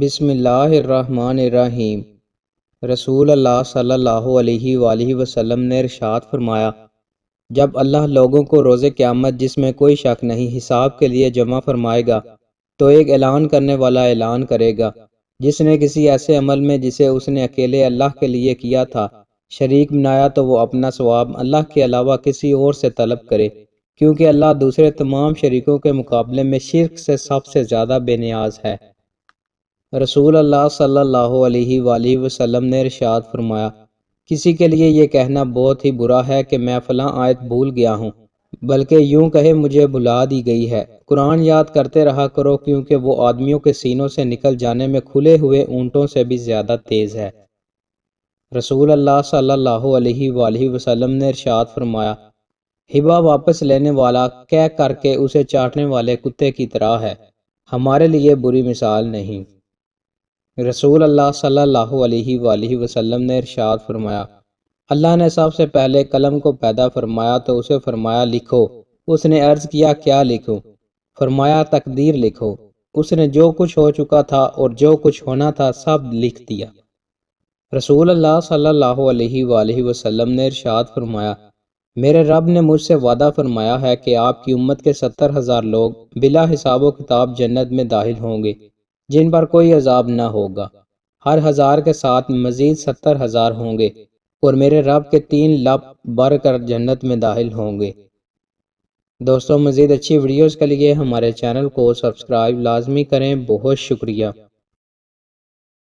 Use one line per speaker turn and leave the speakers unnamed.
بسم اللہ الرحمن الرحیم۔ رسول اللہ صلی اللہ علیہ وآلہ وسلم نے ارشاد فرمایا، جب اللہ لوگوں کو روز قیامت جس میں کوئی شک نہیں حساب کے لیے جمع فرمائے گا تو ایک اعلان کرنے والا اعلان کرے گا، جس نے کسی ایسے عمل میں جسے اس نے اکیلے اللہ کے لیے کیا تھا شریک بنایا تو وہ اپنا ثواب اللہ کے علاوہ کسی اور سے طلب کرے، کیونکہ اللہ دوسرے تمام شریکوں کے مقابلے میں شرک سے سب سے زیادہ بے نیاز ہے۔ رسول اللہ صلی اللہ علیہ وآلہ وسلم نے ارشاد فرمایا، کسی کے لیے یہ کہنا بہت ہی برا ہے کہ میں فلاں آیت بھول گیا ہوں، بلکہ یوں کہے مجھے بھلا دی گئی ہے۔ قرآن یاد کرتے رہا کرو، کیونکہ وہ آدمیوں کے سینوں سے نکل جانے میں کھلے ہوئے اونٹوں سے بھی زیادہ تیز ہے۔ رسول اللہ صلی اللہ علیہ وآلہ وسلم نے ارشاد فرمایا، ہبہ واپس لینے والا کہہ کر کے اسے چاٹنے والے کتے کی طرح ہے، ہمارے لیے بری مثال نہیں۔ رسول اللہ صلی اللہ علیہ وآلہ وسلم نے ارشاد فرمایا، اللہ نے سب سے پہلے قلم کو پیدا فرمایا تو اسے فرمایا لکھو۔ اس نے عرض کیا کیا لکھوں؟ فرمایا تقدیر لکھو۔ اس نے جو کچھ ہو چکا تھا اور جو کچھ ہونا تھا سب لکھ دیا۔ رسول اللہ صلی اللہ علیہ وآلہ وسلم نے ارشاد فرمایا، میرے رب نے مجھ سے وعدہ فرمایا ہے کہ آپ کی امت کے 70,000 لوگ بلا حساب و کتاب جنت میں داخل ہوں گے، جن پر کوئی عذاب نہ ہوگا۔ ہر 1000 کے ساتھ مزید 70,000 ہوں گے، اور میرے رب کے 3 لب بڑھ کر جنت میں داخل ہوں گے۔ دوستوں، مزید اچھی ویڈیوز کے لیے ہمارے چینل کو سبسکرائب لازمی کریں۔ بہت شکریہ۔